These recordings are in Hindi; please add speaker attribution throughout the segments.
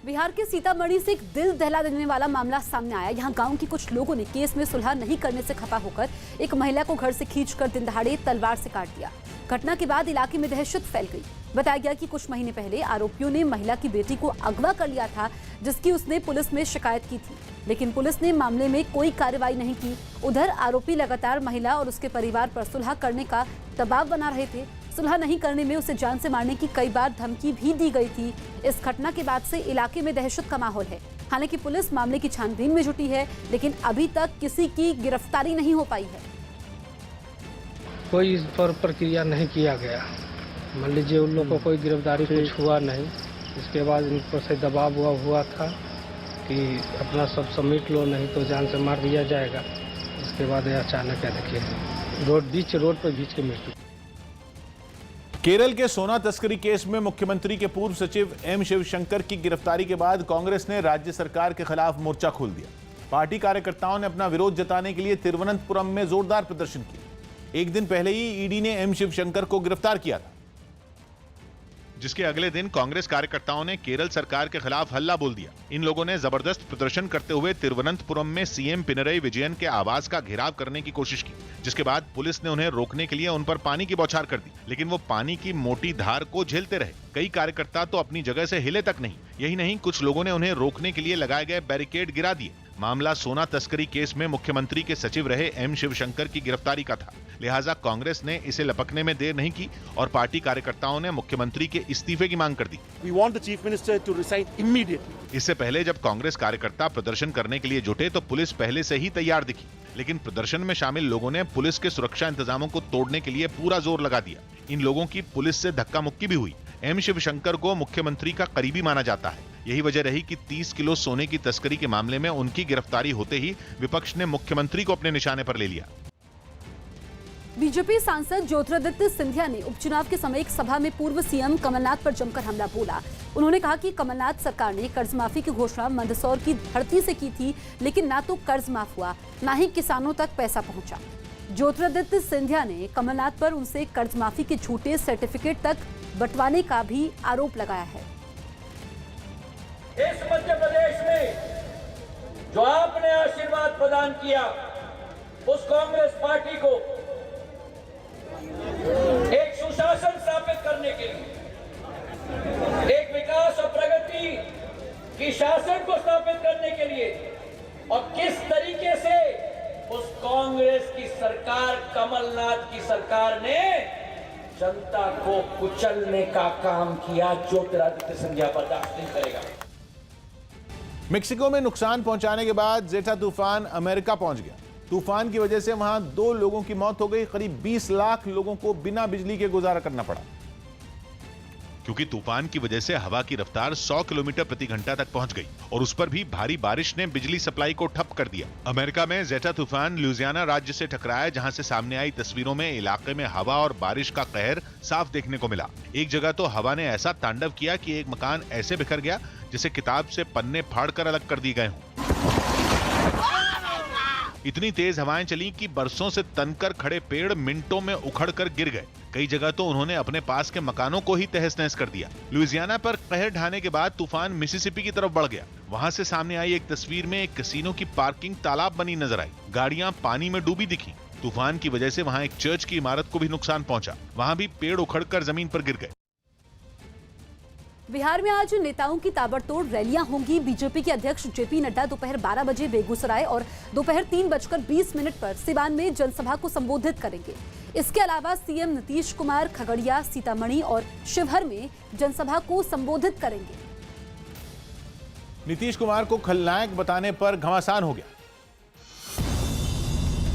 Speaker 1: बिहार के सीतामढ़ी से एक दिल दहला देने वाला मामला सामने आया। यहाँ गांव के कुछ लोगों ने केस में सुलह नहीं करने से खफा होकर एक महिला को घर से खींचकर दिन दहाड़े तलवार से काट दिया। घटना के बाद इलाके में दहशत फैल गई। बताया गया कि कुछ महीने पहले आरोपियों ने महिला की बेटी को अगवा कर लिया था, जिसकी उसने पुलिस में शिकायत की थी, लेकिन पुलिस ने मामले में कोई कार्रवाई नहीं की। उधर आरोपी लगातार महिला और उसके परिवार पर सुलह करने का दबाव बना रहे थे। सुलह नहीं करने में उसे जान से मारने की कई बार धमकी भी दी गई थी। इस घटना के बाद से इलाके में दहशत का माहौल है। हालांकि पुलिस मामले की छानबीन में जुटी है, लेकिन अभी तक किसी की गिरफ्तारी नहीं हो पाई है।
Speaker 2: कोई इस पर प्रक्रिया नहीं किया गया। मान लीजिए उन लोगों को कोई गिरफ्तारी कुछ हुआ नहीं। इसके बाद इन पर से दबाव हुआ था कि अपना सब समेट लो, नहीं तो जान से मार दिया जाएगा। इसके बाद अचानक देखिए बीच रोड पर घींच के मृत्यु।
Speaker 3: केरल के सोना तस्करी केस में मुख्यमंत्री के पूर्व सचिव एम शिवशंकर की गिरफ्तारी के बाद कांग्रेस ने राज्य सरकार के खिलाफ मोर्चा खोल दिया। पार्टी कार्यकर्ताओं ने अपना विरोध जताने के लिए तिरुवनंतपुरम में जोरदार प्रदर्शन किया। एक दिन पहले ही ईडी ने एम शिवशंकर को गिरफ्तार किया था,
Speaker 4: जिसके अगले दिन कांग्रेस कार्यकर्ताओं ने केरल सरकार के खिलाफ हल्ला बोल दिया। इन लोगों ने जबरदस्त प्रदर्शन करते हुए तिरुवनंतपुरम में सीएम पिनरई विजयन के आवास का घेराव करने की कोशिश की, जिसके बाद पुलिस ने उन्हें रोकने के लिए उन पर पानी की बौछार कर दी, लेकिन वो पानी की मोटी धार को झेलते रहे। कई कार्यकर्ता तो अपनी जगह से हिले तक नहीं। यही नहीं, कुछ लोगों ने उन्हें रोकने के लिए लगाए गए बैरिकेड गिरा दिए। मामला सोना तस्करी केस में मुख्यमंत्री के सचिव रहे एम शिवशंकर की गिरफ्तारी का था, लिहाजा कांग्रेस ने इसे लपकने में देर नहीं की और पार्टी कार्यकर्ताओं ने मुख्यमंत्री के इस्तीफे की मांग कर दी।
Speaker 5: We want the chief minister to resign immediately.
Speaker 4: इससे पहले जब कांग्रेस कार्यकर्ता प्रदर्शन करने के लिए जुटे तो पुलिस पहले से ही तैयार दिखी, लेकिन प्रदर्शन में शामिल लोगों ने पुलिस के सुरक्षा इंतजामों को तोड़ने के लिए पूरा जोर लगा दिया। इन लोगों की पुलिस से धक्का मुक्की भी हुई। एम शिवशंकर को मुख्यमंत्री का करीबी माना जाता है। यही वजह रही कि 30 किलो सोने की तस्करी के मामले में उनकी गिरफ्तारी होते ही विपक्ष ने मुख्यमंत्री को अपने निशाने पर ले लिया।
Speaker 1: बीजेपी सांसद ज्योतिरादित्य सिंधिया ने उपचुनाव के समय एक सभा में पूर्व सीएम कमलनाथ पर जमकर हमला बोला। उन्होंने कहा कि कमलनाथ सरकार ने कर्ज माफी की घोषणा मंदसौर की धरती से की थी, लेकिन ना तो कर्ज माफ हुआ, ना ही किसानों तक पैसा पहुंचा। ज्योतिरादित्य सिंधिया ने कमलनाथ पर उनसे कर्ज माफी के झूठे सर्टिफिकेट तक बंटवाने का भी आरोप लगाया है।
Speaker 6: इस मध्य प्रदेश में जो आपने आशीर्वाद प्रदान किया, उस कांग्रेस पार्टी को एक सुशासन स्थापित करने के लिए, एक विकास और प्रगति की शासन को स्थापित करने के लिए, और किस तरीके से उस कांग्रेस की सरकार, कमलनाथ की सरकार ने जनता को कुचलने का काम किया, ज्योतिरादित्य सिंधिया बर्दाश्त नहीं करेगा।
Speaker 3: मेक्सिको में नुकसान पहुंचाने के बाद जेठा तूफान अमेरिका पहुंच गया। तूफान की वजह से वहां 2 लोगों की मौत हो गई। करीब 20 लाख लोगों को बिना बिजली के गुजारा करना पड़ा,
Speaker 4: क्योंकि तूफान की वजह से हवा की रफ्तार 100 किलोमीटर प्रति घंटा तक पहुंच गई और उस पर भी भारी बारिश ने बिजली सप्लाई को ठप कर दिया। अमेरिका में जेठा तूफान लुइसियाना राज्य से टकराया, जहां से सामने आई तस्वीरों में इलाके में हवा और बारिश का कहर साफ देखने को मिला। एक जगह तो हवा ने ऐसा तांडव किया कि एक मकान ऐसे बिखर गया जैसे किताब से पन्ने फाड़कर अलग कर दिए गए हों। इतनी तेज हवाएं चली कि बरसों से तनकर खड़े पेड़ मिनटों में उखड़कर गिर गए। कई जगह तो उन्होंने अपने पास के मकानों को ही तहस नहस कर दिया। लुइसियाना पर कहर ढाने के बाद तूफान मिसिसिपी की तरफ बढ़ गया। वहां से सामने आई एक तस्वीर में एक कैसीनो की पार्किंग तालाब बनी नजर आई। गाड़ियां पानी में डूबी दिखी। तूफान की वजह से वहां एक चर्च की इमारत को भी नुकसान पहुंचा। वहां भी पेड़ उखड़कर जमीन पर गिर गए।
Speaker 1: बिहार में आज नेताओं की ताबड़तोड़ रैलियां होंगी। बीजेपी के अध्यक्ष जेपी नड्डा दोपहर 12 बजे बेगूसराय और दोपहर 3:20 पर सिवान में जनसभा को संबोधित करेंगे। इसके अलावा सीएम नीतीश कुमार खगड़िया, सीतामढ़ी और शिवहर में जनसभा को संबोधित करेंगे।
Speaker 3: नीतीश कुमार को खलनायक बताने पर घमासान हो गया।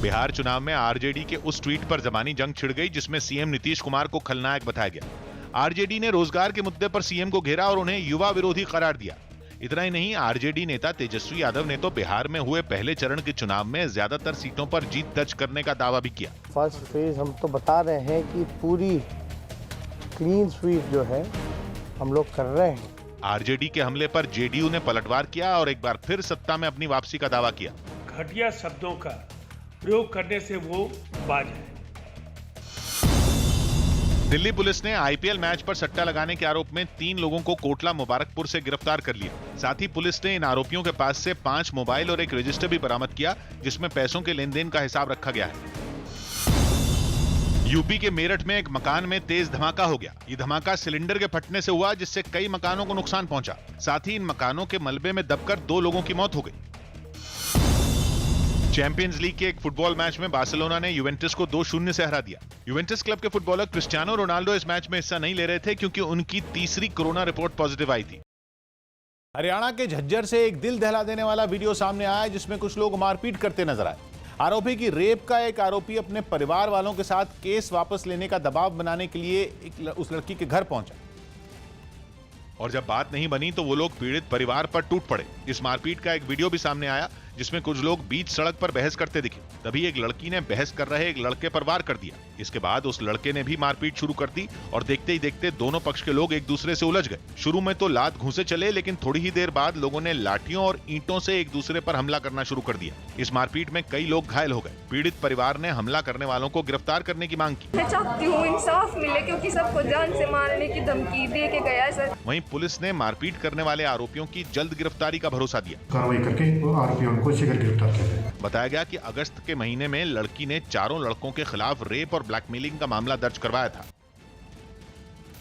Speaker 4: बिहार चुनाव में आरजेडी के उस ट्वीट पर जबानी जंग छिड़ गई जिसमें सीएम नीतीश कुमार को खलनायक बताया गया। आरजेडी ने रोजगार के मुद्दे पर सीएम को घेरा और उन्हें युवा विरोधी करार दिया। इतना ही नहीं, आरजेडी नेता तेजस्वी यादव ने तो बिहार में हुए पहले चरण के चुनाव में ज्यादातर सीटों पर जीत दर्ज करने का दावा भी किया।
Speaker 7: फर्स्ट फेज हम तो बता रहे हैं कि पूरी क्लीन स्वीप जो है हम लोग कर रहे हैं।
Speaker 4: आरजेडी के हमले पर जेडीयू ने पलटवार किया और एक बार फिर सत्ता में अपनी वापसी का दावा किया।
Speaker 5: घटिया शब्दों का प्रयोग करने से वो बाज है।
Speaker 4: दिल्ली पुलिस ने आईपीएल मैच पर सट्टा लगाने के आरोप में 3 लोगों को कोटला मुबारकपुर से गिरफ्तार कर लिया। साथ ही पुलिस ने इन आरोपियों के पास से 5 मोबाइल और एक रजिस्टर भी बरामद किया, जिसमें पैसों के लेन देन का हिसाब रखा गया है। यूपी के मेरठ में एक मकान में तेज धमाका हो गया। ये धमाका सिलेंडर के फटने से हुआ, जिससे कई मकानों को नुकसान पहुंचा। साथ ही इन मकानों के मलबे में दबकर 2 लोगों की मौत हो गई। चैंपियंस लीग के एक फुटबॉल मैच में बार्सिलोना ने यूवेंटस को 2-0 से हरा दिया। यूवेंटस क्लब के फुटबॉलर क्रिस्टियानो रोनाल्डो इस मैच में हिस्सा नहीं ले रहे थे, क्योंकि उनकी तीसरी कोरोना रिपोर्ट पॉजिटिव आई थी।
Speaker 3: हरियाणा के झज्जर से एक दिल दहला देने वाला वीडियो सामने आया, जिसमें कुछ लोग मारपीट करते नजर आए। आरोपी की रेप का एक आरोपी अपने परिवार वालों के साथ केस वापस लेने का दबाव बनाने के लिए उस लड़की के घर पहुंचा,
Speaker 4: और जब बात नहीं बनी तो वो लोग पीड़ित परिवार पर टूट पड़े। इस मारपीट का एक वीडियो भी सामने आया, जिसमें कुछ लोग बीच सड़क पर बहस करते दिखे। तभी एक लड़की ने बहस कर रहे एक लड़के पर वार कर दिया। इसके बाद उस लड़के ने भी मारपीट शुरू कर दी और देखते ही देखते दोनों पक्ष के लोग एक दूसरे से उलझ गए। शुरू में तो लात घूंसे चले, लेकिन थोड़ी ही देर बाद लोगों ने लाठियों और ईंटों से एक दूसरे पर हमला करना शुरू कर दिया। इस मारपीट में कई लोग घायल हो गए। पीड़ित परिवार ने हमला करने वालों को गिरफ्तार करने की मांग की।
Speaker 8: मैं चाहती हूँ इंसाफ मिले, क्योंकि सबको जान से मारने की धमकी दे के गया है सर।
Speaker 4: वहीं पुलिस ने मारपीट करने वाले आरोपियों की जल्द गिरफ्तारी का भरोसा दिया।
Speaker 9: कार्रवाई करके आरोपियों को शीघ्र गिरफ्तार किया जाए।
Speaker 4: बताया गया कि अगस्त के महीने में लड़की ने 4 लड़कों के खिलाफ रेप और ब्लैकमेलिंग का मामला दर्ज करवाया था।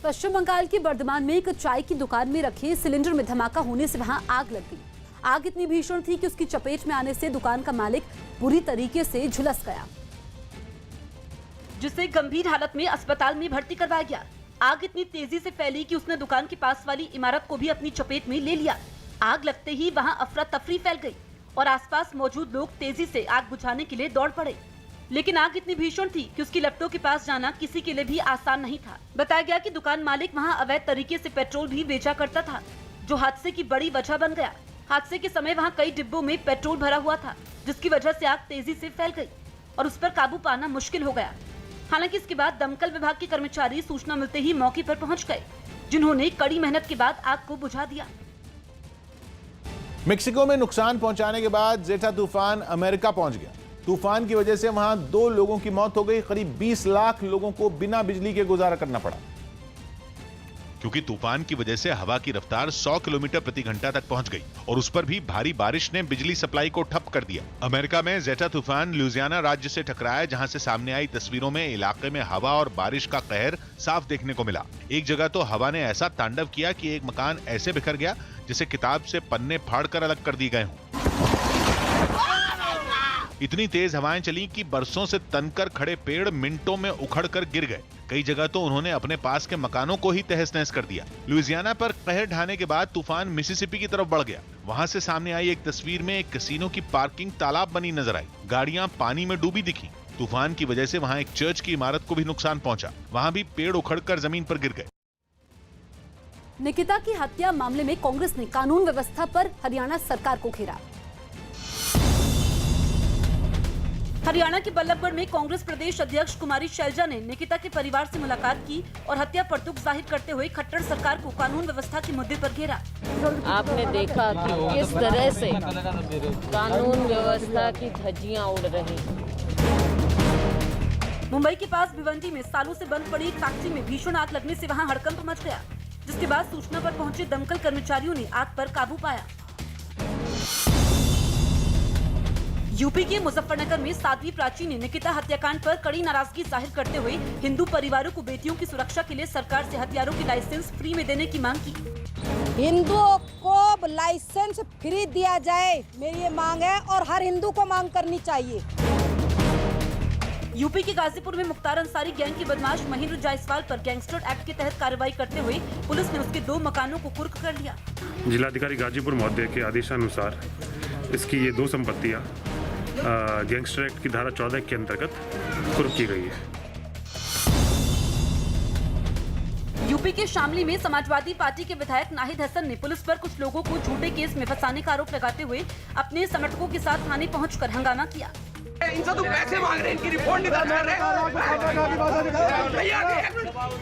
Speaker 1: पश्चिम बंगाल के बर्धमान में एक चाय की दुकान में रखे सिलेंडर में धमाका होने से वहां आग लग गई। आग इतनी भीषण थी कि उसकी चपेट में आने से दुकान का मालिक बुरी तरीके से झुलस गया, जिसे गंभीर हालत में अस्पताल में भर्ती करवाया गया। आग इतनी तेजी से फैली कि उसने दुकान के पास वाली इमारत को भी अपनी चपेट में ले लिया। आग लगते ही वहां अफरा तफरी फैल गई और आसपास मौजूद लोग तेजी से आग बुझाने के लिए दौड़ पड़े। लेकिन आग इतनी भीषण थी कि उसकी लपटों के पास जाना किसी के लिए भी आसान नहीं था। बताया गया कि दुकान मालिक वहां अवैध तरीके से पेट्रोल भी बेचा करता था, जो हादसे की बड़ी वजह बन गया। हादसे के समय वहां कई डिब्बों में पेट्रोल भरा हुआ था, जिसकी वजह से आग तेजी से फैल गई और उस पर काबू पाना मुश्किल हो गया। हालांकि इसके बाद दमकल विभाग के कर्मचारी सूचना मिलते ही मौके पर पहुंच गए, जिन्होंने कड़ी मेहनत के बाद आग को बुझा दिया।
Speaker 3: मेक्सिको में नुकसान पहुंचाने के बाद जेटा तूफान अमेरिका पहुंच गया। तूफान की वजह से वहां 2 लोगों की मौत हो गई। करीब 20 लाख लोगों को बिना बिजली के गुजारा करना पड़ा,
Speaker 4: क्योंकि तूफान की वजह से हवा की रफ्तार 100 किलोमीटर प्रति घंटा तक पहुंच गई और उस पर भी भारी बारिश ने बिजली सप्लाई को ठप कर दिया। अमेरिका में जेटा तूफान लुइसियाना राज्य से टकराया, जहां से सामने आई तस्वीरों में इलाके में हवा और बारिश का कहर साफ देखने को मिला। एक जगह तो हवा ने ऐसा तांडव किया कि एक मकान ऐसे बिखर गया जिसे किताब से पन्ने फाड़कर अलग कर दिए गए हों। इतनी तेज हवाएं चली कि बरसों से तनकर खड़े पेड़ मिनटों में उखड़कर गिर गए। कई जगह तो उन्होंने अपने पास के मकानों को ही तहस नहस कर दिया। लुइसियाना पर कहर ढाने के बाद तूफान मिसिसिपी की तरफ बढ़ गया। वहां से सामने आई एक तस्वीर में एक कैसीनो की पार्किंग तालाब बनी नजर आई। गाड़ियां पानी में डूबी दिखी। तूफान की वजह से वहां एक चर्च की इमारत को भी नुकसान पहुंचा। वहां भी पेड़ उखड़कर जमीन पर गिर गए।
Speaker 1: निकिता की हत्या मामले में कांग्रेस ने कानून व्यवस्था पर हरियाणा सरकार को घेरा। हरियाणा के बल्लभगढ़ में कांग्रेस प्रदेश अध्यक्ष कुमारी शैलजा ने निकिता के परिवार से मुलाकात की और हत्या पर दुख जाहिर करते हुए खट्टर सरकार को कानून व्यवस्था के मुद्दे पर घेरा।
Speaker 10: आपने देखा कि किस तरह से कानून व्यवस्था की धज्जियां उड़ रही।
Speaker 1: मुंबई के पास भिवंडी में सालों से बंद पड़ी एक फैक्ट्री में भीषण आग लगने से वहां हड़कंप मच गया, जिसके बाद सूचना पर पहुंचे दमकल कर्मचारियों ने आग पर काबू पाया। यूपी के मुजफ्फरनगर में साध्वी प्राची ने निकिता हत्याकांड पर कड़ी नाराजगी जाहिर करते हुए हिंदू परिवारों को बेटियों की सुरक्षा के लिए सरकार से हथियारों की लाइसेंस फ्री में देने की मांग की।
Speaker 11: हिंदुओं को लाइसेंस फ्री दिया जाए, मेरी ये मांग है और हर हिंदू को मांग करनी चाहिए।
Speaker 1: यूपी के गाजीपुर में मुख्तार अंसारी गैंग के बदमाश महेंद्र जायसवाल पर गैंगस्टर एक्ट के तहत कार्रवाई करते हुए पुलिस ने उसके 2 मकानों को कुर्क कर लिया।
Speaker 9: जिलाधिकारी गाजीपुर महोदय के आदेशानुसार इसकी ये 2 संपत्तियां गैंगस्टर एक्ट की धारा 14 के अंतर्गत कुर्क की गई है।
Speaker 1: यूपी के शामली में समाजवादी पार्टी के विधायक नाहिद हसन ने पुलिस पर कुछ लोगों को झूठे केस में फंसाने का आरोप लगाते हुए अपने समर्थकों के साथ थाने पहुंचकर हंगामा किया।
Speaker 6: इनसे तो पैसे मांग रहे हैं, इनकी रिपोर्ट निकाल रहे हैं। भैया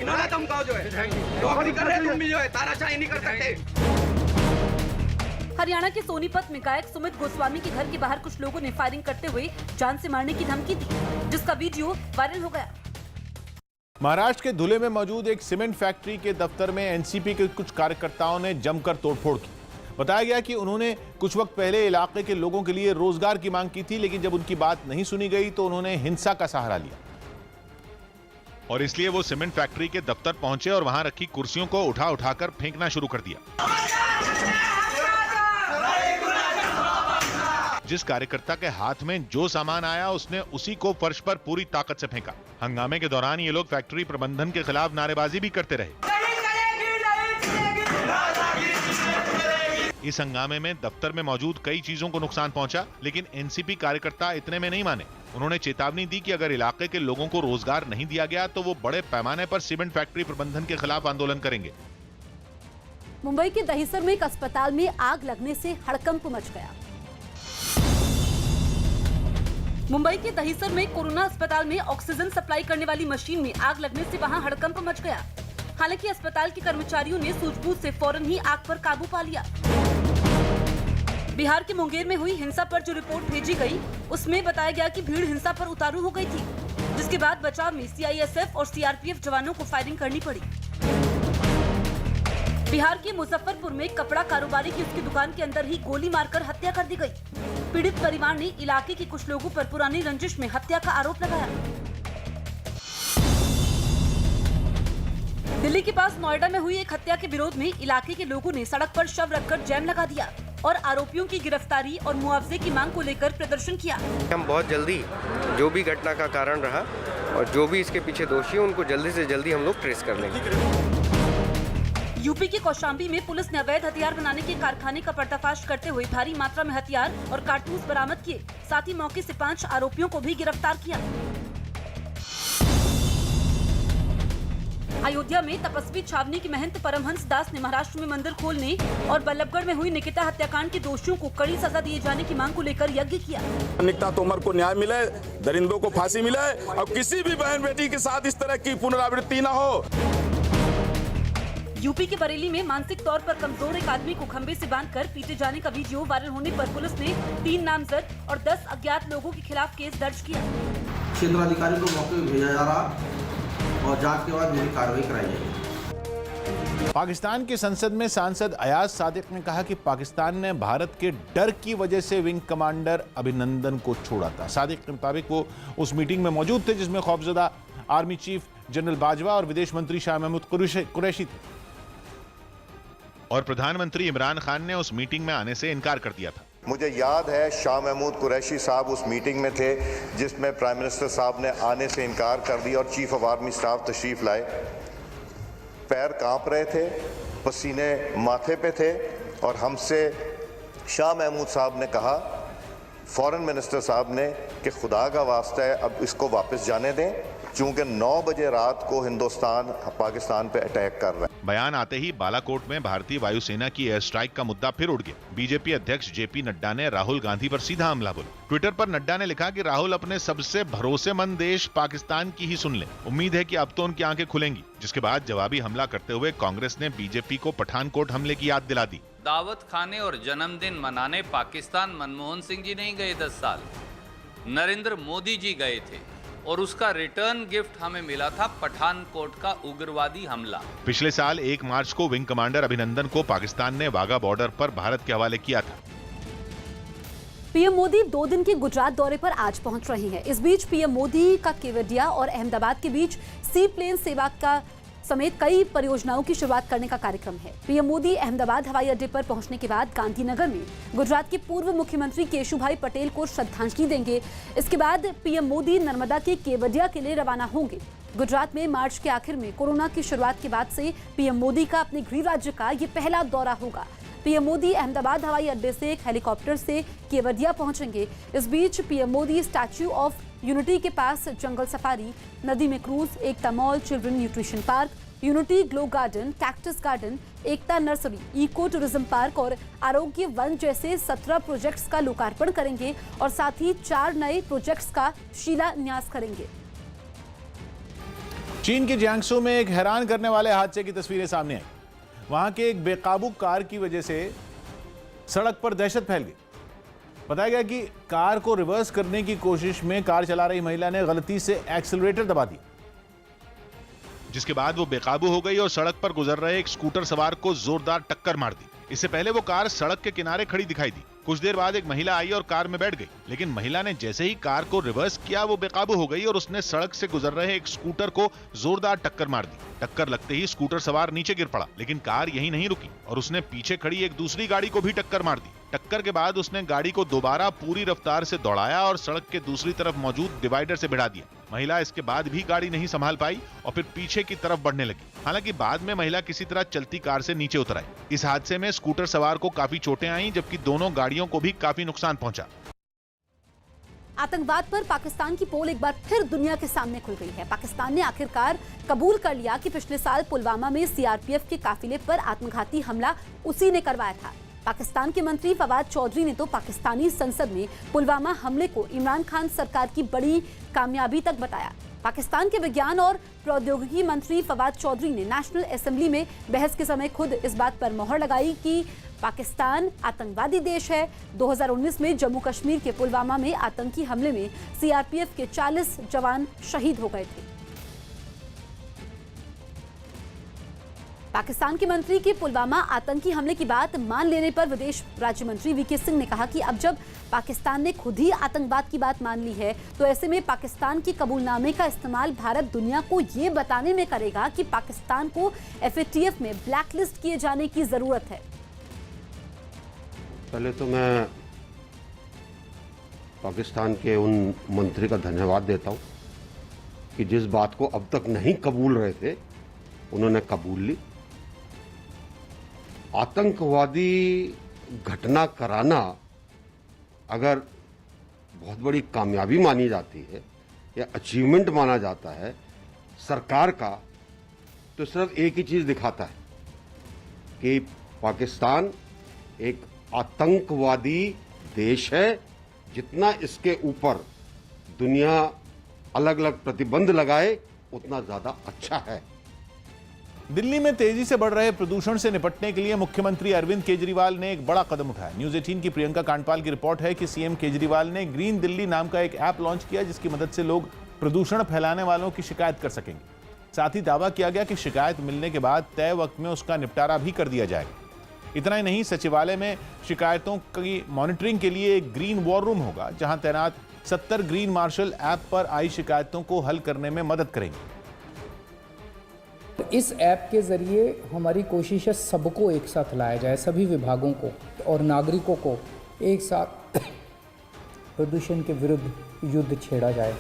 Speaker 6: इन्होंने धमकाओ जो है, नौकरी कर रहे हैं, तुम भी जो है तानाशाही नहीं कर सकते।
Speaker 1: हरियाणा के सोनीपत में गायक सुमित गोस्वामी के घर के बाहर कुछ लोगों ने फायरिंग करते हुए जान से मारने की धमकी दी, जिसका वीडियो वायरल हो गया।
Speaker 3: महाराष्ट्र के धुले में मौजूद एक सीमेंट फैक्ट्री के दफ्तर में एनसीपी के कुछ कार्यकर्ताओं ने जमकर तोड़फोड़ की। बताया गया कि उन्होंने कुछ वक्त पहले इलाके के लोगों के लिए रोजगार की मांग की थी, लेकिन जब उनकी बात नहीं सुनी गई तो उन्होंने हिंसा का सहारा लिया
Speaker 4: और इसलिए वो सीमेंट फैक्ट्री के दफ्तर पहुंचे और वहां रखी कुर्सियों को उठा उठाकर फेंकना शुरू कर दिया। जिस कार्यकर्ता के हाथ में जो सामान आया उसने उसी को फर्श पर पूरी ताकत से फेंका। हंगामे के दौरान ये लोग फैक्ट्री प्रबंधन के खिलाफ नारेबाजी भी करते रहे। इस हंगामे में दफ्तर में मौजूद कई चीजों को नुकसान पहुंचा, लेकिन एनसीपी कार्यकर्ता इतने में नहीं माने। उन्होंने चेतावनी दी कि अगर इलाके के लोगों को रोजगार नहीं दिया गया तो वो बड़े पैमाने पर सीमेंट फैक्ट्री प्रबंधन के खिलाफ आंदोलन करेंगे।
Speaker 1: मुंबई के दहिसर में एक अस्पताल में आग लगने से हड़कंप मच गया। मुंबई के दहिसर में कोरोना अस्पताल में ऑक्सीजन सप्लाई करने वाली मशीन में आग लगने से वहां हड़कंप मच गया। हालांकि अस्पताल के कर्मचारियों ने सूझबूझ से फौरन ही आग पर काबू पा लिया। बिहार के मुंगेर में हुई हिंसा पर जो रिपोर्ट भेजी गई, उसमें बताया गया कि भीड़ हिंसा पर उतारू हो गई थी, जिसके बाद बचाव में सीआईएसएफ और सीआरपीएफ जवानों को फायरिंग करनी पड़ी। बिहार के मुजफ्फरपुर में कपड़ा कारोबारी की उसकी दुकान के अंदर ही गोली मारकर हत्या कर दी गई। पीड़ित परिवार ने इलाके के कुछ लोगों पर पुरानी रंजिश में हत्या का आरोप लगाया। दिल्ली के पास नोएडा में हुई एक हत्या के विरोध में इलाके के लोगों ने सड़क पर शव रखकर जैम लगा दिया और आरोपियों की गिरफ्तारी और मुआवजे की मांग को लेकर प्रदर्शन किया।
Speaker 12: हम बहुत जल्दी जो भी घटना का कारण रहा और जो भी इसके पीछे दोषी है उनको जल्दी से जल्दी हम लोग ट्रेस कर लेंगे।
Speaker 1: यूपी के कौशाम्बी में पुलिस ने अवैध हथियार बनाने के कारखाने का पर्दाफाश करते हुए भारी मात्रा में हथियार और कारतूस बरामद किए। साथ ही मौके से 5 आरोपियों को भी गिरफ्तार किया। अयोध्या में तपस्वी छावनी के महंत परमहंस दास ने महाराष्ट्र में मंदिर खोलने और बल्लभगढ़ में हुई निकिता हत्याकांड के दोषियों को कड़ी सजा दिए जाने की मांग को लेकर यज्ञ किया।
Speaker 13: निकिता तोमर को न्याय मिले, दरिंदों को फांसी मिले और किसी भी बहन बेटी के साथ इस तरह की पुनरावृत्ति न हो।
Speaker 1: यूपी के बरेली में मानसिक तौर पर कमजोर एक आदमी को खंबे से बांधकर पीटे जाने का वीडियो वायरल होने पर पुलिस ने 3 नामजद और 10 अज्ञात लोगों के खिलाफ केस दर्ज किया।
Speaker 14: क्षेत्राधिकारी को मौके पर भेजा जा रहा और जांच के बाद मेरी कार्रवाई कराई जाएगी।
Speaker 3: पाकिस्तान की संसद में सांसद अयाज सादिक ने कहा कि पाकिस्तान ने भारत के डर की वजह से विंग कमांडर अभिनंदन को छोड़ा था। सादिक के मुताबिक वो उस मीटिंग में मौजूद थे जिसमें खौफजदा आर्मी चीफ जनरल बाजवा और विदेश मंत्री शाह महमूद कुरैशी थे
Speaker 4: और प्रधानमंत्री इमरान खान ने उस मीटिंग में आने से इनकार कर दिया था।
Speaker 15: मुझे याद है शाह महमूद कुरैशी साहब उस मीटिंग में थे जिसमें प्राइम मिनिस्टर साहब ने आने से इनकार कर दिया और चीफ ऑफ आर्मी स्टाफ तशरीफ लाए। पैर कांप रहे थे, पसीने माथे पे थे और हमसे शाह महमूद साहब ने कहा, फॉरेन मिनिस्टर साहब ने, कि खुदा का वास्ता है अब इसको वापस जाने दें, चूंकि 9 बजे रात को हिंदुस्तान पाकिस्तान पे अटैक कर रहा है।
Speaker 4: बयान आते ही बालाकोट में भारतीय वायुसेना की एयर स्ट्राइक का मुद्दा फिर उठ गया। बीजेपी अध्यक्ष जेपी नड्डा ने राहुल गांधी पर सीधा हमला बोला। ट्विटर पर नड्डा ने लिखा कि राहुल अपने सबसे भरोसेमंद देश पाकिस्तान की ही सुन लें। उम्मीद है कि अब तो उनकी आंखें खुलेंगी। जिसके बाद जवाबी हमला करते हुए कांग्रेस ने बीजेपी को पठानकोट हमले की याद दिला दी।
Speaker 16: दावत खाने और जन्मदिन मनाने पाकिस्तान मनमोहन सिंह जी नहीं गए 10 साल, नरेंद्र मोदी जी गए थे और उसका रिटर्न गिफ्ट हमें मिला था पठानकोट का उग्रवादी हमला।
Speaker 4: पिछले साल 1 मार्च को विंग कमांडर अभिनंदन को पाकिस्तान ने वाघा बॉर्डर पर भारत के हवाले किया था।
Speaker 1: पीएम मोदी 2 दिन के गुजरात दौरे पर आज पहुंच रहे हैं। इस बीच पीएम मोदी का केवडिया और अहमदाबाद के बीच सी प्लेन सेवा का समेत कई परियोजनाओं की शुरुआत करने का कार्यक्रम है। पीएम मोदी अहमदाबाद हवाई अड्डे पर पहुंचने के बाद गांधीनगर में गुजरात के पूर्व मुख्यमंत्री केशुभाई पटेल को श्रद्धांजलि देंगे। इसके बाद पीएम मोदी नर्मदा के केवडिया के लिए रवाना होंगे। गुजरात में मार्च के आखिर में कोरोना की शुरुआत के बाद से पीएम मोदी का अपने गृह राज्य का ये पहला दौरा होगा। पीएम मोदी अहमदाबाद हवाई अड्डे से एक हेलीकॉप्टर से केवडिया पहुंचेंगे। इस बीच PM Modi statue of unity के पास जंगल सफारी, नदी में cruise, Ekta mall, children nutrition park, unity glow garden, cactus garden, Ekta nursery, eco tourism park और आरोग्य वन जैसे 17 प्रोजेक्ट्स का लोकार्पण करेंगे और साथ ही 4 नए प्रोजेक्ट्स का शिलान्यास करेंगे।
Speaker 3: चीन के जियांगसू में एक हैरान करने वाले हादसे की तस्वीरें सामने आई। वहां के एक बेकाबू कार की वजह से सड़क पर दहशत फैल गई। बताया गया कि कार को रिवर्स करने की कोशिश में कार चला रही महिला ने गलती से एक्सीलरेटर दबा दिया।
Speaker 4: जिसके बाद वो बेकाबू हो गई और सड़क पर गुजर रहे एक स्कूटर सवार को जोरदार टक्कर मार दी। इससे पहले वो कार सड़क के किनारे खड़ी दिखाई दी। कुछ देर बाद एक महिला आई और कार में बैठ गई, लेकिन महिला ने जैसे ही कार को रिवर्स किया वो बेकाबू हो गई और उसने सड़क से गुजर रहे एक स्कूटर को जोरदार टक्कर मार दी। टक्कर लगते ही स्कूटर सवार नीचे गिर पड़ा, लेकिन कार यहीं नहीं रुकी और उसने पीछे खड़ी एक दूसरी गाड़ी को भी टक्कर मार दी। टक्कर के बाद उसने गाड़ी को दोबारा पूरी रफ्तार से दौड़ाया और सड़क के दूसरी तरफ मौजूद डिवाइडर से भिड़ा दिया। महिला इसके बाद भी गाड़ी नहीं संभाल पाई और फिर पीछे की तरफ बढ़ने लगी। हालांकि बाद में महिला किसी तरह चलती कार से नीचे उतर आई। इस हादसे में स्कूटर सवार को काफी चोटें आईं, जबकि दोनों गाड़ियों को भी काफी नुकसान पहुंचा।
Speaker 1: आतंकवाद पर पाकिस्तान की पोल एक बार फिर दुनिया के सामने खुल गई है। पाकिस्तान ने आखिरकार कबूल कर लिया कि पिछले साल पुलवामा में सीआरपीएफ के काफिले पर आत्मघाती हमला उसी ने करवाया था। पाकिस्तान के मंत्री फवाद चौधरी ने तो पाकिस्तानी संसद में पुलवामा हमले को इमरान खान सरकार की बड़ी कामयाबी तक बताया। पाकिस्तान के विज्ञान और प्रौद्योगिकी मंत्री फवाद चौधरी ने नेशनल असेंबली में बहस के समय खुद इस बात पर मोहर लगाई कि पाकिस्तान आतंकवादी देश है। 2019 में जम्मू कश्मीर के पुलवामा में आतंकी हमले में सीआरपीएफ के 40 जवान शहीद हो गए थे। पाकिस्तान के मंत्री के पुलवामा आतंकी हमले की बात मान लेने पर विदेश राज्य मंत्री वीके सिंह ने कहा कि अब जब पाकिस्तान ने खुद ही आतंकवाद की बात मान ली है तो ऐसे में पाकिस्तान के कबूलनामे का इस्तेमाल भारत दुनिया को ये बताने में करेगा कि पाकिस्तान को एफएटीएफ में ब्लैकलिस्ट किए जाने की जरूरत है।
Speaker 17: पहले तो मैं पाकिस्तान के उन मंत्री का धन्यवाद देता हूं कि जिस बात को अब तक नहीं कबूल रहे थे उन्होंने कबूल ली। आतंकवादी घटना कराना अगर बहुत बड़ी कामयाबी मानी जाती है या अचीवमेंट माना जाता है सरकार का, तो सिर्फ एक ही चीज दिखाता है कि पाकिस्तान एक आतंकवादी देश है। जितना इसके ऊपर दुनिया अलग अलग प्रतिबंध लगाए उतना ज्यादा अच्छा है।
Speaker 3: दिल्ली में तेजी से बढ़ रहे प्रदूषण से निपटने के लिए मुख्यमंत्री अरविंद केजरीवाल ने एक बड़ा कदम उठाया। न्यूज़ 18 की प्रियंका कांडपाल की रिपोर्ट है कि सीएम केजरीवाल ने ग्रीन दिल्ली नाम का एक ऐप लॉन्च किया जिसकी मदद से लोग प्रदूषण फैलाने वालों की शिकायत कर सकेंगे। साथ ही दावा किया गया कि शिकायत मिलने के बाद तय वक्त में उसका निपटारा भी कर दिया जाएगा। इतना ही नहीं, सचिवालय में शिकायतों की मॉनिटरिंग के लिए एक ग्रीन वॉर रूम होगा जहां तैनात 70 ग्रीन मार्शल ऐप पर आई शिकायतों को हल करने में मदद करेंगे।
Speaker 18: इस ऐप के जरिए हमारी कोशिश है सबको एक साथ लाया जाए, सभी विभागों को और नागरिकों को एक साथ प्रदूषण के विरुद्ध युद्ध छेड़ा जाए।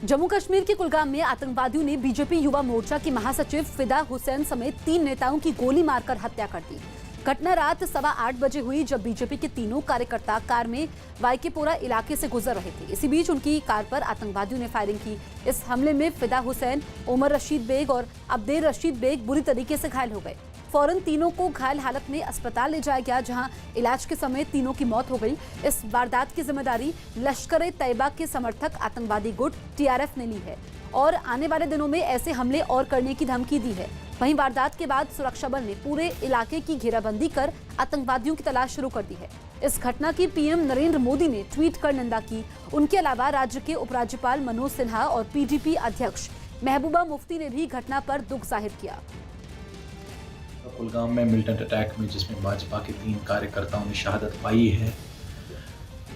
Speaker 1: जम्मू कश्मीर के कुलगाम में आतंकवादियों ने बीजेपी युवा मोर्चा के महासचिव फिदा हुसैन समेत 3 नेताओं की गोली मारकर हत्या कर दी। घटना रात 8:15 बजे हुई जब बीजेपी के तीनों कार्यकर्ता कार में वाईकेपोरा इलाके से गुजर रहे थे। इसी बीच उनकी कार पर आतंकवादियों ने फायरिंग की। इस हमले में फिदा हुसैन, उमर रशीद बेग और अब्देर रशीद बेग बुरी तरीके से घायल हो गए। फौरन तीनों को घायल हालत में अस्पताल ले जाया गया जहां इलाज के समय तीनों की मौत हो गई। इस वारदात की जिम्मेदारी लश्कर-ए-तैयबा के समर्थक आतंकवादी गुट टीआरएफ ने ली है और आने वाले दिनों में ऐसे हमले और करने की धमकी दी है। वहीं वारदात के बाद सुरक्षा बल ने पूरे इलाके की घेराबंदी कर आतंकवादियों की तलाश शुरू कर दी है। इस घटना की पीएम नरेंद्र मोदी ने ट्वीट कर निंदा की। उनके अलावा राज्य के उपराज्यपाल मनोज सिन्हा और पीडीपी अध्यक्ष महबूबा मुफ्ती ने भी घटना पर दुख जाहिर किया।
Speaker 19: कुलगाम में मिलिटेंट अटैक में जिसमें भाजपा के 3 कार्यकर्ताओं ने शहादत पाई है,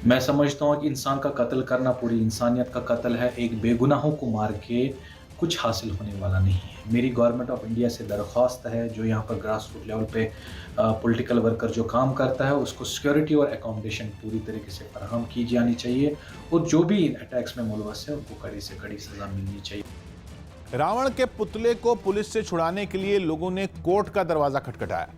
Speaker 19: मैं समझता हूँ कि इंसान का कत्ल करना पूरी इंसानियत का कत्ल है। एक बेगुनाहों को मार के कुछ हासिल होने वाला नहीं है। मेरी गवर्नमेंट ऑफ इंडिया से दरख्वास्त है, जो यहाँ पर ग्रास रूट लेवल पे पॉलिटिकल वर्कर जो काम करता है उसको सिक्योरिटी और एकोमोडेशन पूरी तरीके से फराहम की जानी चाहिए और जो भी अटैक्स में मुलवस है उनको कड़ी से कड़ी सजा मिलनी चाहिए।
Speaker 3: रावण के पुतले को पुलिस से छुड़ाने के लिए लोगों ने कोर्ट का दरवाजा खटखटाया।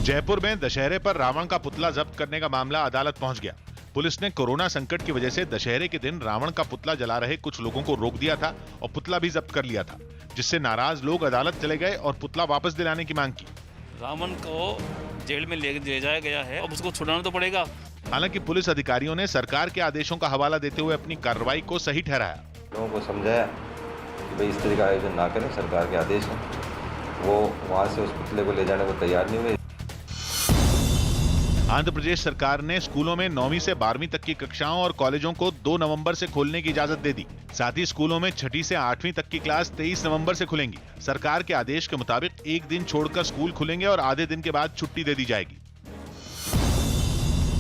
Speaker 4: जयपुर में दशहरे पर रावण का पुतला जब्त करने का मामला अदालत पहुंच गया। पुलिस ने कोरोना संकट की वजह से दशहरे के दिन रावण का पुतला जला रहे कुछ लोगों को रोक दिया था और पुतला भी जब्त कर लिया था, जिससे नाराज लोग अदालत चले गए और पुतला वापस दिलाने की मांग की।
Speaker 20: रावण को जेल में ले जाया गया है, अब उसको छुड़ाना तो पड़ेगा।
Speaker 4: हालांकि पुलिस अधिकारियों ने सरकार के आदेशों का हवाला देते हुए अपनी कार्रवाई को सही ठहराया।
Speaker 21: लोगों को समझाया कि भाई इस तरह का आयोजन ना करें, सरकार के आदेश हैं। वो वहाँ से उस पुतले को ले जाने को तैयार नहीं हुए।
Speaker 4: आंध्र प्रदेश सरकार ने स्कूलों में 9वीं से 12वीं तक की कक्षाओं और कॉलेजों को 2 नवंबर से खोलने की इजाजत दे दी। साथ ही स्कूलों में 6ठी से 8वीं तक की क्लास 23 नवंबर से खुलेंगी। सरकार के आदेश के मुताबिक एक दिन छोड़कर स्कूल खुलेंगे और आधे दिन के बाद छुट्टी दे दी जाएगी।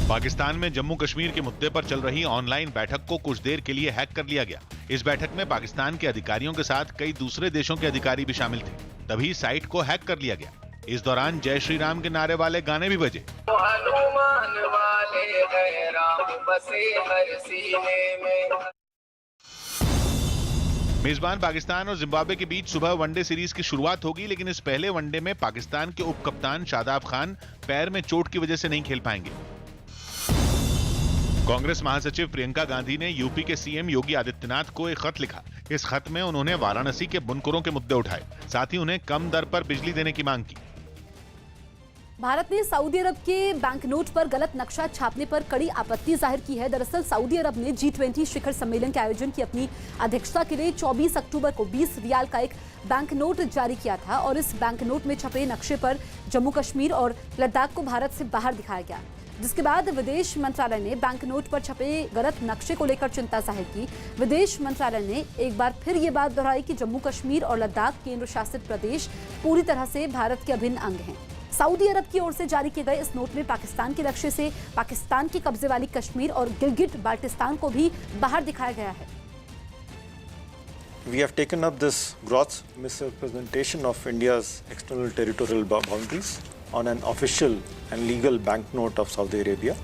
Speaker 4: पाकिस्तान में जम्मू कश्मीर के मुद्दे पर चल रही ऑनलाइन बैठक को कुछ देर के लिए हैक कर लिया गया। इस बैठक में पाकिस्तान के अधिकारियों के साथ कई दूसरे देशों के अधिकारी भी शामिल थे। तभी साइट को हैक कर लिया गया। इस दौरान जय श्री राम के नारे वाले गाने भी बजे। मेजबान पाकिस्तान और जिम्बाब्वे के बीच सुबह वनडे सीरीज की शुरुआत होगी, लेकिन इस पहले वनडे में पाकिस्तान के उप कप्तान शादाब खान पैर में चोट की वजह से नहीं खेल पाएंगे। कांग्रेस महासचिव प्रियंका गांधी ने यूपी के सीएम योगी आदित्यनाथ को एक खत लिखा। इस खत में उन्होंने वाराणसी के बुनकरों के मुद्दे उठाए, साथ ही उन्हें कम दर पर बिजली देने की मांग की।
Speaker 1: भारत ने सऊदी अरब के बैंक नोट पर गलत नक्शा छापने पर कड़ी आपत्ति जाहिर की है। दरअसल सऊदी अरब ने G20 शिखर सम्मेलन के आयोजन की अपनी अध्यक्षता के लिए 24 अक्टूबर को 20 रियाल का एक बैंक नोट जारी किया था और इस बैंक नोट में छपे नक्शे पर जम्मू कश्मीर और लद्दाख को भारत से बाहर दिखाया गया, जिसके बाद विदेश मंत्रालय ने बैंक नोट पर छपे गलत नक्शे को लेकर चिंता जाहिर की। विदेश मंत्रालय ने एक बार फिर ये बात दोहराई कि जम्मू कश्मीर और लद्दाख केंद्र शासित प्रदेश पूरी तरह से भारत के अभिन्न अंग हैं। सऊदी अरब की ओर से जारी किए गए इस नोट में पाकिस्तान के नक्शे से पाकिस्तान के कब्जे वाली कश्मीर और गिलगिट बाल्टिस्तान को भी बाहर दिखाया गया है।
Speaker 2: We have taken up this gross misrepresentation of India's external territorial boundaries on an official and legal banknote of Saudi Arabia.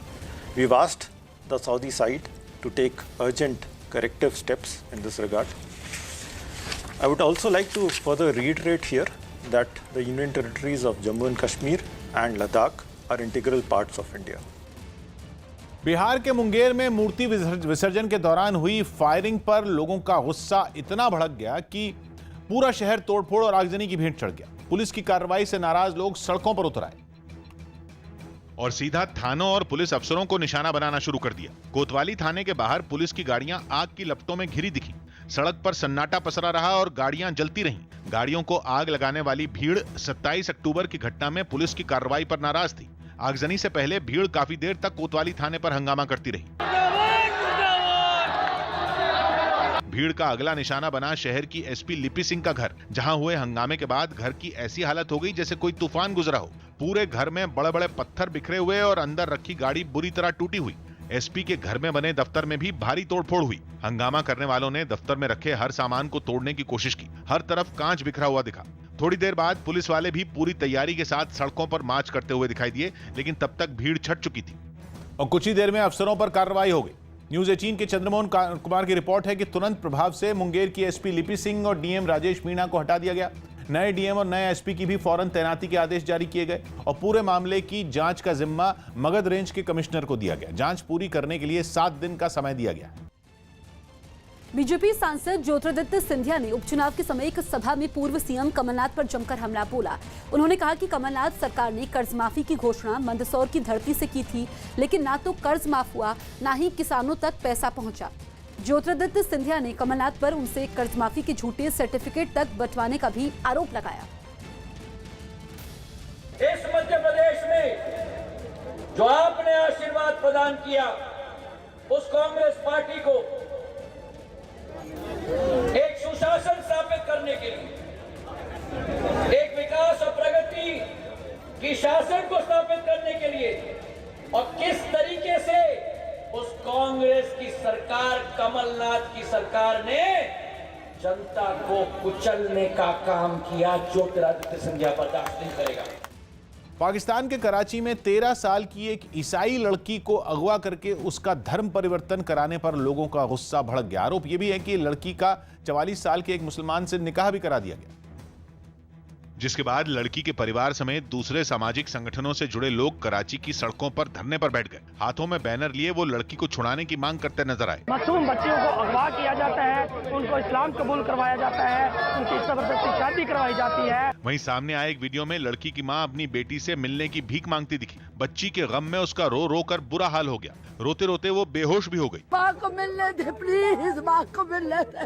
Speaker 2: We've asked the Saudi side to take urgent corrective steps in this regard. I would also like to further reiterate here that the Union territories of Jammu and Kashmir and Ladakh are integral parts of India.
Speaker 3: Bihar के मुंगेर में मूर्ति विसर्जन के दौरान हुई फायरिंग पर लोगों का गुस्सा इतना भड़क गया कि पूरा शहर तोड़फोड़ और आगजनी की भेंट चढ़ गया। पुलिस की कार्रवाई से नाराज लोग सड़कों पर उतर आए
Speaker 4: और सीधा थानों और पुलिस अफसरों को निशाना बनाना शुरू कर दिया। कोतवाली थाने के बाहर पुलिस की गाड़ियां आग की लपटों में घिरी दिखी। सड़क पर सन्नाटा पसरा रहा और गाड़ियां जलती रहीं। गाड़ियों को आग लगाने वाली भीड़ 27 अक्टूबर की घटना में पुलिस की कार्रवाई पर नाराज थी। आगजनी से पहले भीड़ काफी देर तक कोतवाली थाने पर हंगामा करती रही। भीड़ का अगला निशाना बना शहर की एसपी लिपि सिंह का घर, जहां हुए हंगामे के बाद घर की ऐसी हालत हो गई जैसे कोई तूफान गुजरा हो। पूरे घर में बड़े बड़े पत्थर बिखरे हुए और अंदर रखी गाड़ी बुरी तरह टूटी हुई। एसपी के घर में बने दफ्तर में भी भारी तोड़फोड़ हुई। हंगामा करने वालों ने दफ्तर में रखे हर सामान को तोड़ने की कोशिश की। हर तरफ कांच बिखरा हुआ दिखा। थोड़ी देर बाद पुलिस वाले भी पूरी तैयारी के साथ सड़कों पर मार्च करते हुए दिखाई दिए, लेकिन तब तक भीड़ छट चुकी थी
Speaker 3: और कुछ ही देर में अफसरों पर कार्रवाई हो गई। न्यूज 18 के चंद्रमोहन कुमार की रिपोर्ट है कि तुरंत प्रभाव से मुंगेर की एसपी लिपि सिंह और डीएम राजेश मीणा को हटा दिया गया। नए डीएम और नए एसपी की भी फौरन तैनाती के आदेश जारी किए गए और पूरे मामले की जांच का जिम्मा मगध रेंज के कमिश्नर को दिया गया। जांच पूरी करने के लिए 7 दिन का समय दिया गया।
Speaker 1: बीजेपी सांसद ज्योतिरादित्य सिंधिया ने उपचुनाव के समय एक सभा में पूर्व सीएम कमलनाथ पर जमकर हमला बोला। उन्होंने कहा कि कमलनाथ सरकार ने कर्ज माफी की घोषणा मंदसौर की धरती से की थी, लेकिन ना तो कर्ज माफ हुआ, ना ही किसानों तक पैसा पहुंचा। ज्योतिरादित्य सिंधिया ने कमलनाथ पर उनसे कर्ज माफी के झूठे सर्टिफिकेट तक बंटवाने का भी आरोप लगाया।
Speaker 6: इस मध्य प्रदेश में जो आपने आशीर्वाद प्रदान किया, उस कांग्रेस पार्टी को एक सुशासन स्थापित करने के लिए, एक विकास और प्रगति की शासन को स्थापित करने के लिए, और किस तरीके से उस कांग्रेस की सरकार, कमलनाथ की सरकार ने जनता को कुचलने का काम किया, ज्योतिरादित्य सिंधिया बर्दाश्त नहीं करेगा।
Speaker 3: पाकिस्तान के कराची में 13 साल की एक ईसाई लड़की को अगवा करके उसका धर्म परिवर्तन कराने पर लोगों का गुस्सा भड़क गया। आरोप यह भी है कि लड़की का 44 साल के एक मुसलमान से निकाह भी करा दिया गया,
Speaker 4: जिसके बाद लड़की के परिवार समेत दूसरे सामाजिक संगठनों से जुड़े लोग कराची की सड़कों पर धरने पर बैठ गए। हाथों में बैनर लिए वो लड़की को छुड़ाने की मांग करते नजर आए।
Speaker 22: मासूम बच्चियों को अगवा किया जाता है, उनको इस्लाम कबूल करवाया जाता है, उनकी जबरदस्ती शादी करवाई जाती है।
Speaker 4: वहीं सामने आए एक वीडियो में लड़की की मां अपनी बेटी से मिलने की भीख मांगती दिखी। बच्ची के गम में उसका रो रो कर बुरा हाल हो गया। रोते रोते वो बेहोश भी हो गई।
Speaker 22: माँ को मिलने दे प्लीज, माँ को मिलने दे।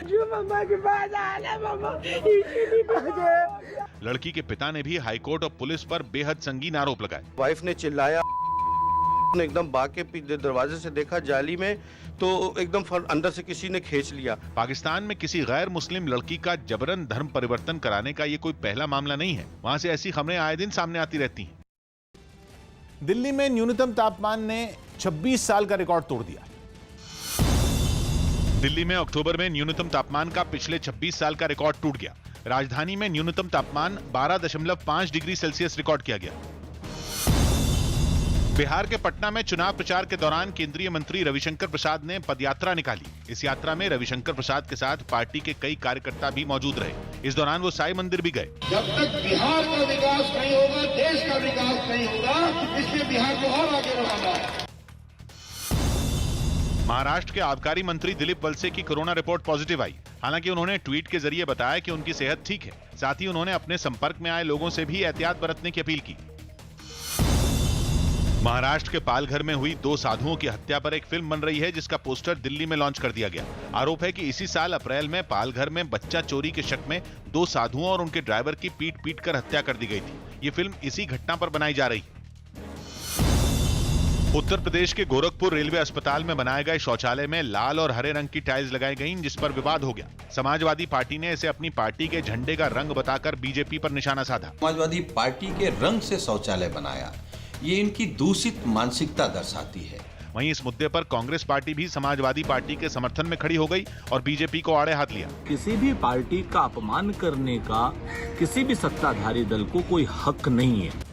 Speaker 22: जो मम्मा के पास आना मम्मा,
Speaker 4: लड़की के पिता ने भी हाईकोर्ट और पुलिस पर बेहद संगीन आरोप लगाए।
Speaker 2: वाइफ ने चिल्लाया
Speaker 14: ने एकदम बाग के दरवाजे से देखा जाली में, तो एकदम अंदर से किसी ने खींच लिया।
Speaker 4: पाकिस्तान में किसी गैर मुस्लिम लड़की का जबरन धर्म परिवर्तन कराने का ये कोई पहला मामला नहीं है। वहां से ऐसी खबरें आए दिन सामने आती रहती हैं।
Speaker 3: दिल्ली में न्यूनतम तापमान ने 26 साल का रिकॉर्ड तोड़ दिया।
Speaker 4: दिल्ली में अक्टूबर में न्यूनतम तापमान का पिछले 26 साल का रिकॉर्ड टूट गया। राजधानी में न्यूनतम तापमान 12.5 डिग्री सेल्सियस रिकॉर्ड किया गया। बिहार के पटना में चुनाव प्रचार के दौरान केंद्रीय मंत्री रविशंकर प्रसाद ने पदयात्रा निकाली। इस यात्रा में रविशंकर प्रसाद के साथ पार्टी के कई कार्यकर्ता भी मौजूद रहे। इस दौरान वो साई मंदिर भी गए।
Speaker 5: जब तक बिहार का विकास नहीं होगा, देश का विकास नहीं होगा, इसलिए बिहार को और आगे बढ़ाना है।
Speaker 4: महाराष्ट्र के आबकारी मंत्री दिलीप वलसे की कोरोना रिपोर्ट पॉजिटिव आई। हालांकि उन्होंने ट्वीट के जरिए बताया कि उनकी सेहत ठीक है। साथ ही उन्होंने अपने संपर्क में आए लोगों से भी एहतियात बरतने की अपील की। महाराष्ट्र के पालघर में हुई 2 साधुओं की हत्या पर एक फिल्म बन रही है, जिसका पोस्टर दिल्ली में लॉन्च कर दिया गया। आरोप है कि इसी साल अप्रैल में पालघर में बच्चा चोरी के शक में 2 साधुओं और उनके ड्राइवर की पीट कर हत्या कर दी गई थी। ये फिल्म इसी घटना पर बनाई जा रही है। उत्तर प्रदेश के गोरखपुर रेलवे अस्पताल में बनाए गए शौचालय में लाल और हरे रंग की टाइल्स लगाई गईं, जिस पर विवाद हो गया। समाजवादी पार्टी ने इसे अपनी पार्टी के झंडे का रंग बताकर बीजेपी पर निशाना साधा।
Speaker 7: समाजवादी पार्टी के रंग से शौचालय बनाया, ये इनकी दूषित मानसिकता दर्शाती है।
Speaker 4: वहीं इस मुद्दे पर कांग्रेस पार्टी भी समाजवादी पार्टी के समर्थन में खड़ी हो गई और बीजेपी को आड़े हाथ लिया।
Speaker 23: किसी भी पार्टी का अपमान करने का किसी भी सत्ताधारी दल को कोई हक नहीं है।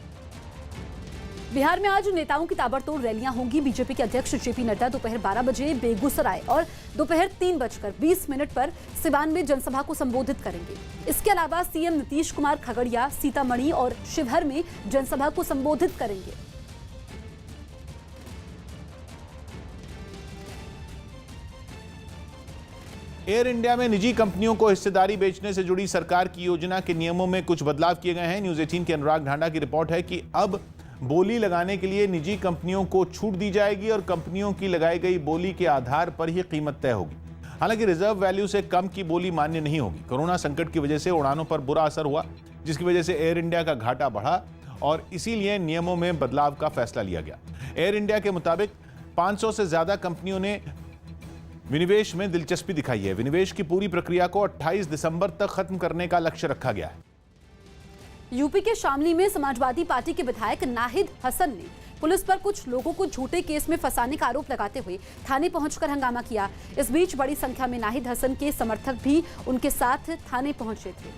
Speaker 1: बिहार में आज नेताओं की ताबड़तोड़ रैलियां होंगी। बीजेपी के अध्यक्ष जेपी नड्डा दोपहर 12 बजे बेगूसराय और दोपहर 3:20 पर सिवान में जनसभा को संबोधित करेंगे। इसके अलावा सीएम नीतीश कुमार खगड़िया, सीतामढ़ी और शिवहर में जनसभा को संबोधित करेंगे।
Speaker 3: एयर इंडिया में निजी कंपनियों को हिस्सेदारी बेचने से जुड़ी सरकार की योजना के नियमों में कुछ बदलाव किए गए हैं। न्यूज 18 के अनुराग ढांडा की रिपोर्ट है कि अब बोली लगाने के लिए निजी कंपनियों को छूट दी जाएगी और कंपनियों की लगाई गई बोली के आधार पर ही कीमत तय होगी। हालांकि रिजर्व वैल्यू से कम की बोली मान्य नहीं होगी। कोरोना संकट की वजह से उड़ानों पर बुरा असर हुआ, जिसकी वजह से एयर इंडिया का घाटा बढ़ा और इसीलिए नियमों में बदलाव का फैसला लिया गया। एयर इंडिया के मुताबिक 500 से ज्यादा कंपनियों ने विनिवेश में दिलचस्पी दिखाई है। विनिवेश की पूरी प्रक्रिया को 28 दिसंबर तक खत्म करने का लक्ष्य रखा गया है।
Speaker 1: यूपी के शामली में समाजवादी पार्टी के विधायक नाहिद हसन ने पुलिस पर कुछ लोगों को झूठे केस में फंसाने का आरोप लगाते हुए थाने पहुंचकर हंगामा किया। इस बीच बड़ी संख्या में नाहिद हसन के समर्थक भी उनके साथ थाने पहुंचे थे,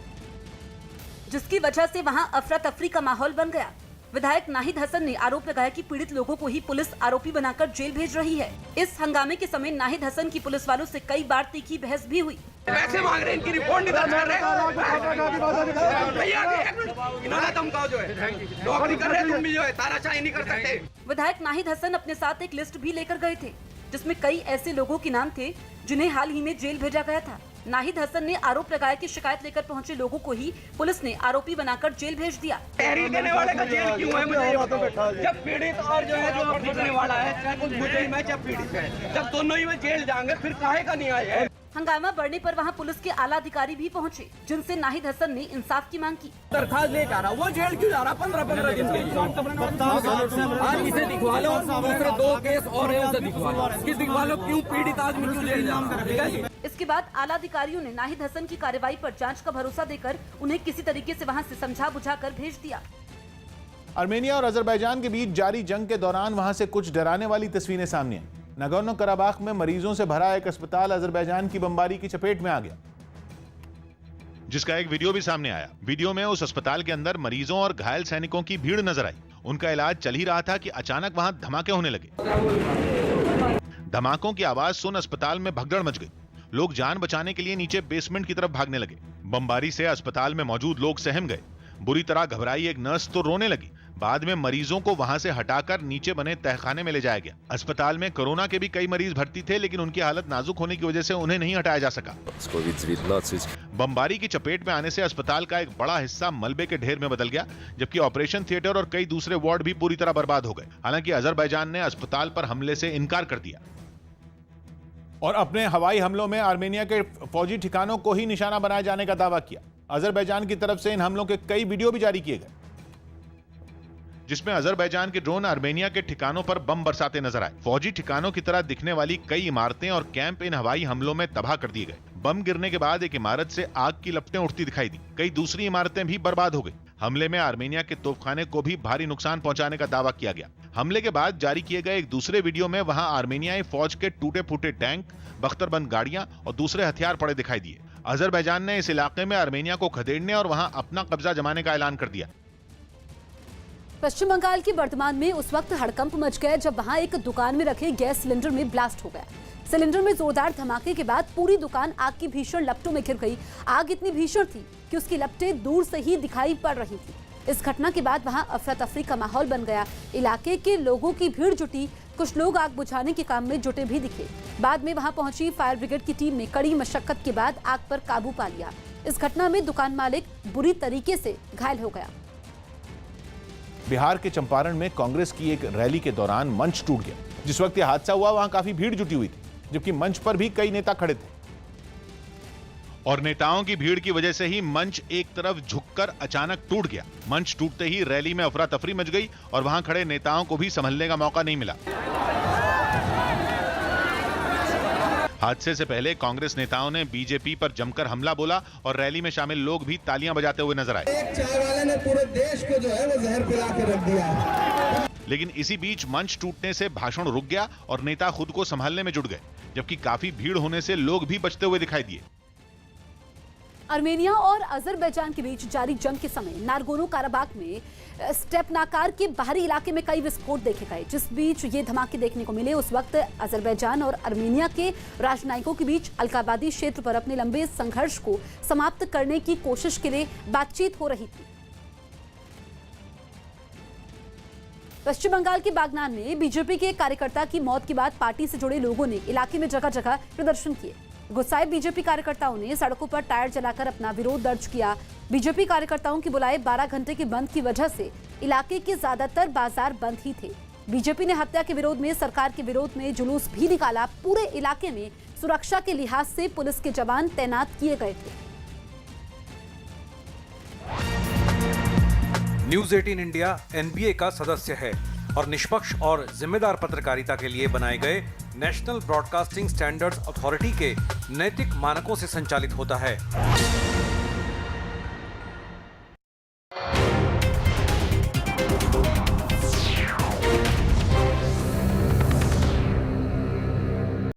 Speaker 1: जिसकी वजह से वहां अफरा तफरी का माहौल बन गया। विधायक नाहिद हसन ने आरोप लगाया कि पीड़ित लोगों को ही पुलिस आरोपी बनाकर जेल भेज रही है। इस हंगामे के समय नाहिद हसन की पुलिस वालों से कई बार तीखी बहस भी हुई।
Speaker 22: पैसे मांग रहे हैं, इनकी रिपोर्ट नहीं दर्ज कर रहे। इन्होंने धमकाओ जो है, नौकरी कर रहे हैं, तुम भी जो है तानाशाही नहीं कर सकते।
Speaker 1: विधायक नाहिद हसन अपने साथ एक लिस्ट भी लेकर गए थे, जिसमें कई ऐसे लोगों के नाम थे जिन्हें हाल ही में जेल भेजा गया था। नाहिद हसन ने आरोप लगाया कि शिकायत लेकर पहुंचे लोगों को ही पुलिस ने आरोपी बनाकर जेल भेज दिया।
Speaker 22: तहरीर देने वाले का जेल क्यों है मुझे ये बताओ। जब पीड़ित और जो है जो पीड़ने वाला है, चाहे कुछ मुझे मैं चाहे पीड़ित है, जब दोनों ही में जेल जाएंगे फिर काहे का न्याय है।
Speaker 1: हंगामा बढ़ने पर वहां पुलिस के आला अधिकारी भी पहुंचे, जिनसे नाहिद हसन ने इंसाफ की मांग की।
Speaker 22: दरखास्त ले जा रहा, वो जेल क्यों जा रहा 15-15 दिन के लिए। आज इसे दिखवा लो, दूसरे 2 केस और है उसे दिखवा लो, दिखवा लो क्यों पीड़ित आदमी क्यों जेल जा रहा।
Speaker 1: इसके बाद आला अधिकारियों ने नाहिद हसन की कार्रवाई पर जांच का भरोसा देकर उन्हें किसी तरीके से वहां से समझा बुझाकर भेज दिया।
Speaker 3: आर्मेनिया और अजरबैजान के बीच जारी जंग के दौरान वहां से कुछ डराने वाली तस्वीरें सामने आई। नगोर्नो कराबाख में मरीजों से भरा एक अस्पताल अजरबैजान की बमबारी की चपेट में आ गया,
Speaker 4: जिसका एक वीडियो भी सामने आया। वीडियो में उस अस्पताल के अंदर मरीजों और घायल सैनिकों की भीड़ नजर आई। उनका इलाज चल ही रहा था कि अचानक वहां धमाके होने लगे। धमाकों की आवाज सुन अस्पताल में भगदड़ मच गई। लोग जान बचाने के लिए नीचे बेसमेंट की तरफ भागने लगे। बमबारी से अस्पताल में मौजूद लोग सहम गए। बुरी तरह घबराई एक नर्स तो रोने लगी। बाद में मरीजों को वहां से हटाकर नीचे बने तहखाने में ले जाया गया। अस्पताल में कोरोना के भी कई मरीज भर्ती थे, लेकिन उनकी हालत नाजुक होने की वजह से उन्हें नहीं हटाया जा सका। बमबारी की चपेट में आने से अस्पताल का एक बड़ा हिस्सा मलबे के ढेर में बदल गया, जबकि ऑपरेशन थिएटर और कई दूसरे वार्ड भी पूरी तरह बर्बाद हो गए। हालांकि अजरबैजान ने अस्पताल पर हमले से इनकार कर दिया
Speaker 3: और अपने हवाई हमलों में आर्मेनिया के फौजी ठिकानों को ही निशाना बनाए जाने का दावा किया। अजरबैजान की तरफ से इन हमलों के कई वीडियो भी जारी किए गए।
Speaker 4: जिसमें अजरबैजान के ड्रोन आर्मेनिया के ठिकानों पर बम बरसाते नजर आए। फौजी ठिकानों की तरह दिखने वाली कई इमारतें और कैंप इन हवाई हमलों में तबाह कर दिए गए। बम गिरने के बाद एक इमारत से आग की लपटें उठती दिखाई दी। कई दूसरी इमारतें भी बर्बाद हो गई। हमले में आर्मेनिया के तोपखाने को भी भारी नुकसान पहुंचाने का दावा किया गया। हमले के बाद जारी किए गए एक दूसरे वीडियो में वहां आर्मेनियाई फौज के टूटे फूटे टैंक, बख्तरबंद गाड़ियां और दूसरे हथियार पड़े दिखाई दिए। अजरबैजान ने इस इलाके में आर्मेनिया को खदेड़ने और वहां अपना कब्जा जमाने का ऐलान कर दिया।
Speaker 1: पश्चिम बंगाल की वर्धमान में उस वक्त हड़कंप मच गया जब वहां एक दुकान में रखे गैस सिलेंडर में ब्लास्ट हो गया। सिलेंडर में जोरदार धमाके के बाद पूरी दुकान आग की भीषण लपटों में घिर गई। आग इतनी भीषण थी कि उसकी लपटें दूर से ही दिखाई पड़ रही थी। इस घटना के बाद वहां अफरा तफरी का माहौल बन गया। इलाके के लोगों की भीड़ जुटी। कुछ लोग आग बुझाने के काम में जुटे भी दिखे। बाद में वहां पहुंची फायर ब्रिगेड की टीम ने कड़ी मशक्कत के बाद आग पर काबू पा लिया। इस घटना में दुकान मालिक बुरी तरीके से घायल हो गया।
Speaker 3: बिहार के चंपारण में कांग्रेस की एक रैली के दौरान मंच टूट गया। जिस वक्त यह हादसा हुआ वहां काफी भीड़ जुटी हुई थी, जबकि मंच पर भी कई नेता खड़े थे।
Speaker 4: और नेताओं की भीड़ की वजह से ही मंच एक तरफ झुककर अचानक टूट गया। मंच टूटते ही रैली में अफरा तफरी मच गई और वहां खड़े नेताओं को भी संभलने का मौका नहीं मिला। हादसे से पहले कांग्रेस नेताओं ने बीजेपी पर जमकर हमला बोला और रैली में शामिल लोग भी तालियां बजाते हुए नजर आए।
Speaker 5: एक चाय वाले ने पूरे देश को जो है वो जहर पिला के रख दिया।
Speaker 4: लेकिन इसी बीच मंच टूटने से भाषण रुक गया और नेता खुद को संभालने में जुट गए, जबकि काफी भीड़ होने से लोग भी बचते हुए दिखाई दिए।
Speaker 1: आर्मेनिया और अजरबैजान के बीच जारी जंग के समय नारगोनो काराबाख में स्टेपनाकार के बाहरी इलाके में कई विस्फोट देखे गए। जिस बीच ये धमाके देखने को मिले उस वक्त अजरबैजान और आर्मेनिया के राजनयिकों के बीच अलकाबादी क्षेत्र पर अपने लंबे संघर्ष को समाप्त करने की कोशिश के लिए बातचीत हो रही थी। पश्चिम बंगाल के बागनान में बीजेपी के कार्यकर्ता की मौत के बाद पार्टी से जुड़े लोगों ने इलाके में जगह जगह प्रदर्शन किए। गुस्साए बीजेपी कार्यकर्ताओं ने सड़कों पर टायर जलाकर अपना विरोध दर्ज किया। बीजेपी कार्यकर्ताओं की बुलाए 12 घंटे के बंद की वजह से इलाके के ज्यादातर बाजार बंद ही थे। बीजेपी ने हत्या के विरोध में सरकार के विरोध में जुलूस भी निकाला। पूरे इलाके में सुरक्षा के लिहाज से पुलिस के जवान तैनात किए गए थे।
Speaker 8: न्यूज 18 इंडिया एनबीए का सदस्य है और निष्पक्ष और जिम्मेदार पत्रकारिता के लिए बनाए गए नेशनल ब्रॉडकास्टिंग स्टैंडर्ड्स अथॉरिटी के नैतिक मानकों से संचालित होता है।